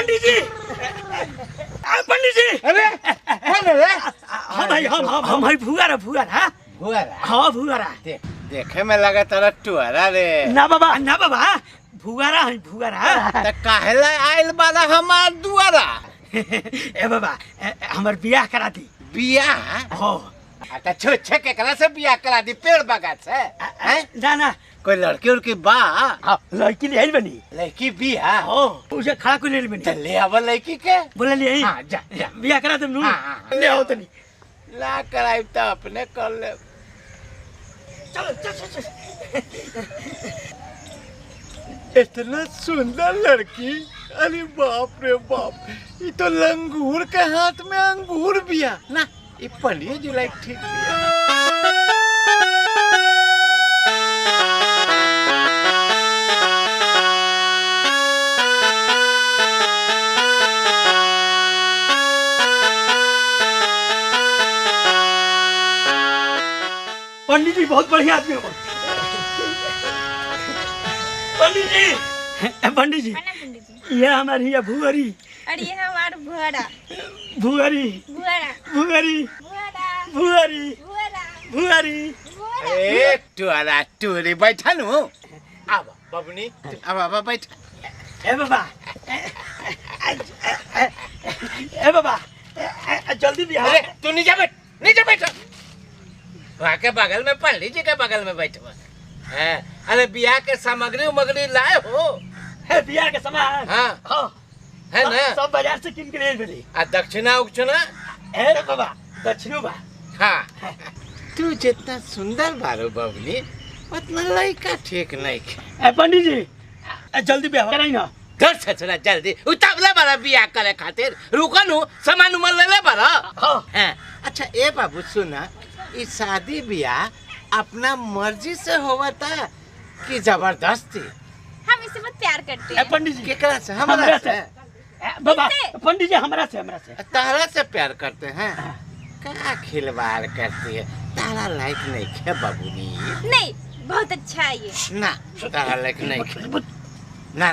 पंडित जी, पंडित जी। अरे कौन है? हम भाई भुआरा भुआरा। भुआरा? हाँ भुआरा। देखे में लगा तारा टुआरा रे। ना बाबा भुआरा है भुआरा। त काहेला आइल बाला हमार दुआरा? ए बाबा हमार बियाह करा दी। बियाह? हो अच्छा छोटे केकरा से बियाह करा दी? पेड़ बगात से? हैं? ना कोई लड़की उड़की बा? लड़की ले आई बनी। लड़की बियाह? हो उसे खड़ा को ले बनी। ले अब लड़की के बोले ले हाँ जा जा बियाह करा तुम ले आओ तनी। ला कराई तो अपने कर ले। चलो चल इतना सुंदर लड़की, अरे बाप रे बाप, ये तो लंगूर के हाथ में अंगूर बिया ना। ये पंडित जी लाइक ठीक बिया। पंडित जी बहुत बढ़िया आदमी हो। पंडित जी ये हमारी है भुअरी। और ये है हमारा भुआरा। भुअरी भुआरा भुअरी भुआरा भुअरी भुआरा भुअरी। ए टुआरा टुरी बैठा नु। अब बबनी अब बैठ। ए बाबा जल्दी बियाह। अरे तू नीचे बैठ। वहाँ के बगल में पंडित जी के बगल में बैठो। अरे बियाह के सामग्री उमग्री लाए हो? है बियाह के सामान। हाँ है ना? सब बाजार से किन के ले बनी। आ दक्षिणा उक्षिणा? ए बाबा दक्षिणो बा। हाँ तू जितना सुंदर बारो बबनी उतना लड़का ठीक नहीं है। पंडित जी जल्दी बियाह कराई ना। घर ससुरा जल्दी उतावला बारा बियाह करे खातिर रुको नु सामान उमर ले बारा। हाँ अच्छा ए बाबू सुना, ये शादी बियाह अपना मर्जी से होवा था कि जबरदस्ती? हम इससे बहुत प्यार करते हैं। पंडित जी केकरा से? हमरा से? बाबा पंडित जी हमरा से तारा से प्यार करते हैं? क्या खिलवाड़ करती है? तारा लायक नहीं है बाबूनी। नहीं बहुत अच्छा है ये। ना तारा लायक नहीं है। ना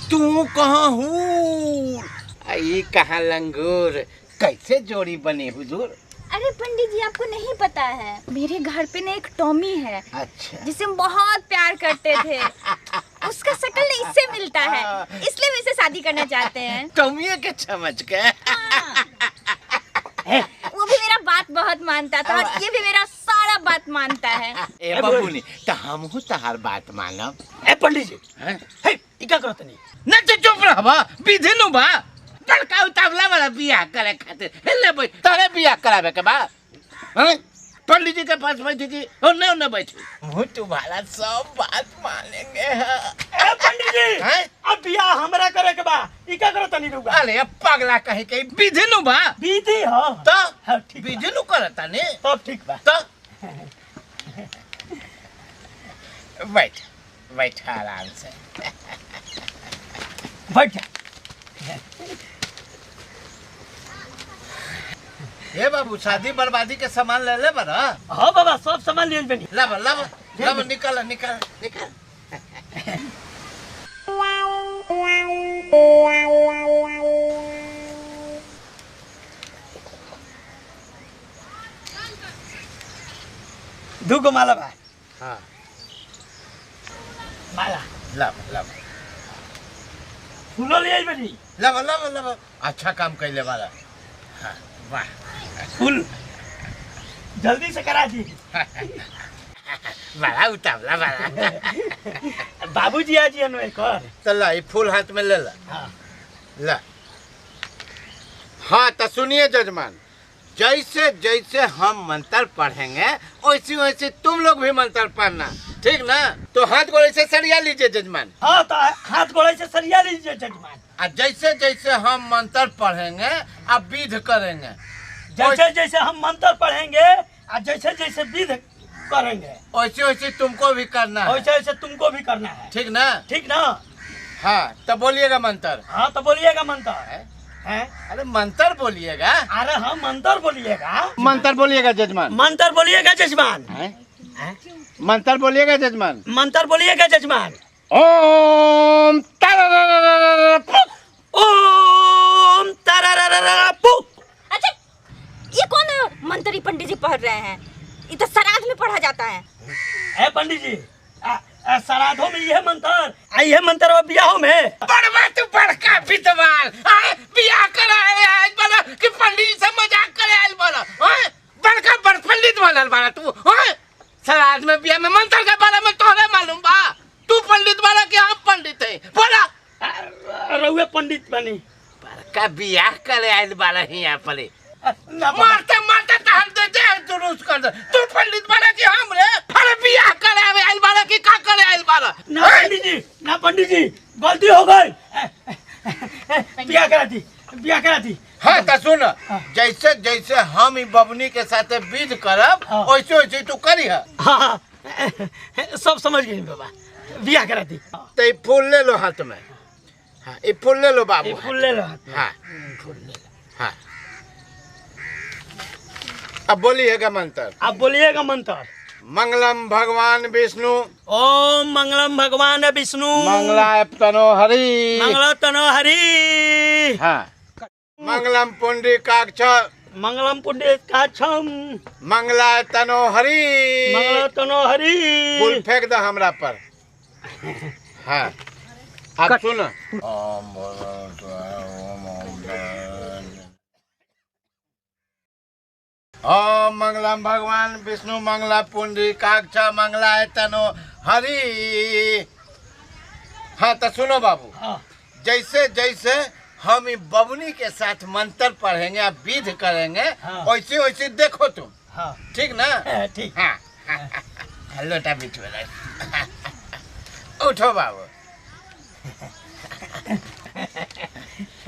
तू कहाँ हूँ? ये कहाँ लंगूर? कैसे जोड़ी बनी हुजूर? अरे पंडित जी आपको नहीं पता है, मेरे घर पे ना एक टॉमी है। अच्छा जिसे हम बहुत प्यार करते थे। उसका शक्ल इससे मिलता है, इसलिए हम इससे शादी करना चाहते हैं। टॉमी के समझ के? वो भी मेरा बात बहुत मानता था और ये भी मेरा सारा बात मानता है। ए बाबूनी तो हम हूँ तहार बात मानब। ए पंडित जी है इका करो तनी न तो चुप रह विधि नु बा। लड़का उतावला वाला बियाह करे खातिर हेले बैठ तारे बियाह करावे के बा। हैं पंडित जी के पास बैठी थी और न बैठी। मुँह तुम्हारा सब बात मानेंगे। ए पंडित जी हैं अब बियाह हमरा करे के बा। इका करो तनी रुका। अरे पगला कहीं के विधि नु बा। विधि हो तो हाँ, ठीक बा। विधि नु करता ने तब ठीक बा। तो बैठ बैठ आराम से बैठ जा। ये बाबू शादी बर्बादी के सामान ले ले बना। हाँ बाबा सब सामान ले बनी। लब निकल निकल निकल। दूगो माला बा। हाँ माला लब फूलो ले आई बनी। लब अच्छा काम कैले वाला। हाँ वाह फूल जल्दी से करा दी। बड़ा उतावला बड़ा। बाबूजी आज ये नो एक और। तो ला ये फूल हाथ में ले ला। हाँ ला हाँ तो सुनिए जजमान, जैसे जैसे हम मंत्र पढ़ेंगे वैसे वैसे तुम लोग भी मंत्र पढ़ना, ठीक ना? तो हाथ गोड़े से सरिया लीजिए जजमान। हाँ तो हाथ गोड़े से सरिया लीजिए जजमान। और जैसे जैसे हम मंत्र पढ़ेंगे अब विध करेंगे। जैसे जैसे हम मंत्र पढ़ेंगे और जैसे जैसे विध करेंगे वैसे वैसे तुमको भी करना है, वैसे वैसे तुमको भी करना है। ठीक ना? ठीक ना? हाँ तो बोलिएगा मंत्र। हाँ तो बोलिएगा मंत्र। हैं? अरे मंत्र बोलिएगा। अरे हम मंत्र बोलिएगा। मंत्र बोलिएगा जजमान। मंत्र बोलिएगा जजमान। मंत्र बोलिएगा जजमान। मंत्र बोलिएगा जजमान। ओम ओम कर रहे हैं? ये तो श्राद्ध में पढ़ा जाता है। ए पंडित जी, श्राद्धों में यह मंत्र, यह मंत्र और ब्याहों में। बड़वा तू बड़का विद्वान, बियाह कराए आज बोला कि पंडित जी से मजाक करे आज बोला, बड़का बड़ पंडित बनल बारा तू। श्राद्ध में बियाह में मंत्र के बारे में तोहरे मालूम बा? तू पंडित बारा कि हम पंडित है? बोला रहुए पंडित बनी। बड़का बियाह करे आज बारा ही यहाँ पर ना मारते मारते तहल दे दे जुलूस कर दे। तू पंडित बना कि हम रे? अरे बियाह करे आइल बारा कि का करे आइल बारा? ना पंडित जी, ना पंडित जी, गलती हो गई। ब्याह करा दी। हाँ तो सुन, जैसे जैसे हम ई बबनी के साथ विध करब वैसे वैसे तू करी है। हाँ, सब समझ गई बाबा, ब्याह करा दी। तो ये फूल ले लो हाथ में। हाँ ये फूल ले लो बाबू। फूल ले लो हाथ में। हाँ हाँ, अब बोलिएगा मंत्र। आप बोलिएगा मंत्र। मंगलम भगवान विष्णु, ओम मंगलम भगवान विष्णु, मंगलाय तनो हरि, मंगल तनो हरि। हाँ, मंगलम पुंडरीकाक्ष, मंगलम पुंडरीकाक्षम, मंगलाय तनो हरि, मंगल तनो हरि। फूल फेंक दो हमरा पर। हाँ अब सुन, ओम मंगलम भगवान विष्णु, मंगला पुंडरीकाक्ष, मंगलाय तनो हरि। हाँ तो सुनो बाबू, हाँ, जैसे जैसे हम ई बबनी के साथ मंत्र पढ़ेंगे, आप विध करेंगे, हाँ। वैसे वैसे देखो तुम, हाँ, ठीक ना? ठीक। हाँ लोटा बीच में उठो बाबू।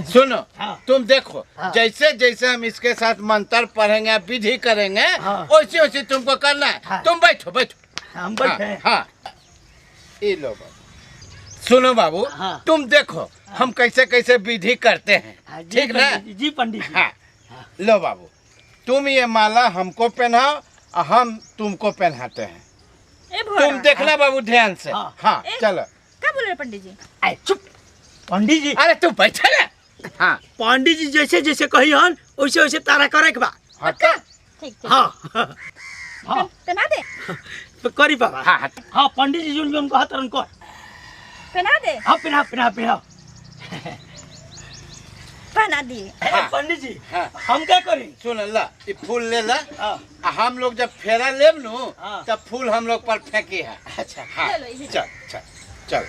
सुनो, हाँ। तुम देखो, हाँ। जैसे जैसे हम इसके साथ मंत्र पढ़ेंगे, विधि करेंगे, हाँ। वैसे वैसे तुमको करना है। हाँ। तुम बैठो बैठो। हम बैठे हैं। हाँ, ये लो बाबू। सुनो बाबू, हाँ। तुम देखो हम कैसे कैसे विधि करते हैं, हाँ, जी ठीक ना? पंडित जी, जी पंडित जी। हाँ, लो बाबू, तुम ये माला हमको पहनाओ और हम तुमको पहनाते हैं। ए भोरा, तुम देखना बाबू ध्यान से। हाँ। हाँ ए, चलो। क्या बोल रहे पंडित जी? आए, चुप। पंडित जी, अरे तू बैठे ना। हाँ पंडित जी जैसे जैसे कही हन वैसे वैसे तारा करे के बा। हाँ तो- ठीक ठीक। हाँ, हाँ, पहना दे, तो करी बाबा। हाँ हाँ। हाँ पंडित जी जोन जोन कहत रहन कर। पहना दे। हाँ, पिना। पहना दिए। हाँ। पंडित जी, हाँ। हम क्या करें? सुन ला, ये फूल ले ला। हाँ, हम लोग जब फेरा लेब नु, हाँ। तब फूल हम लोग पर फेंकी है। अच्छा। हाँ चलो, इधर। चल चल चल।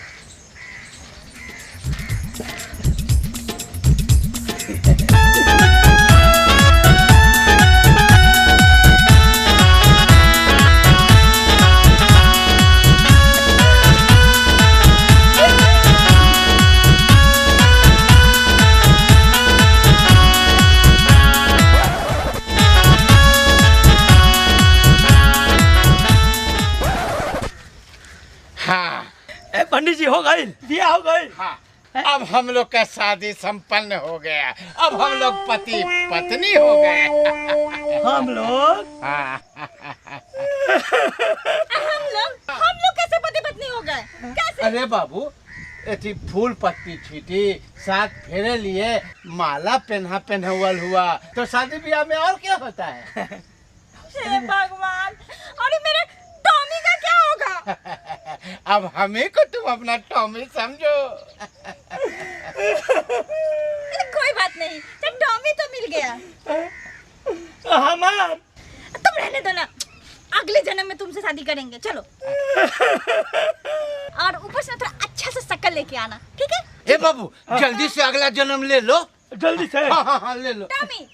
हाँ ए पंडित जी, हो गई, बिया हो गई। हाँ, अब हम लोग का शादी संपन्न हो गया। अब हम लोग पति पत्नी हो गए। हम लोग हाँ। हम लोग कैसे पति पत्नी हो गए? कैसे? अरे बाबू, एथी फूल पत्ती छीटी, साथ फेरे लिए, माला पहनावल हुआ, तो शादी ब्याह में और क्या होता है? हे भगवान, अरे मेरे टॉमी का क्या होगा? अब हमें को तुम अपना टॉमी समझो। कोई बात नहीं, जब टॉमी तो मिल गया। हमार तुम रहने दो ना, अगले जन्म में तुमसे शादी करेंगे। चलो। और ऊपर से थोड़ा अच्छा सा शक्ल लेके आना, ठीक है? ए बाबू, जल्दी से अगला जन्म ले लो। जल्दी से। हाँ हाँ हाँ ले लो। Tommy,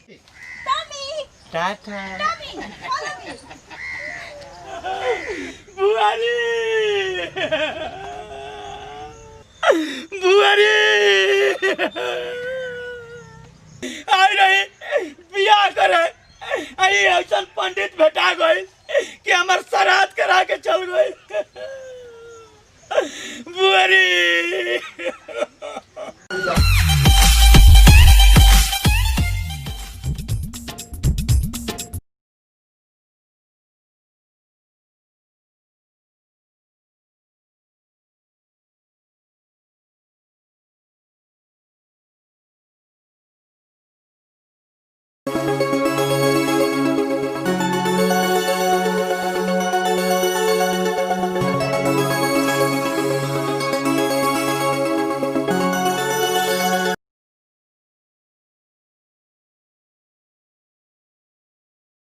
Tommy, tata. Tommy, follow me। बुआरी, बुआरी, आई रही बियाह करे, आई ऐसा पंडित भेटा गई कि हमार श्राद्ध करा के चल गई। बुआरी।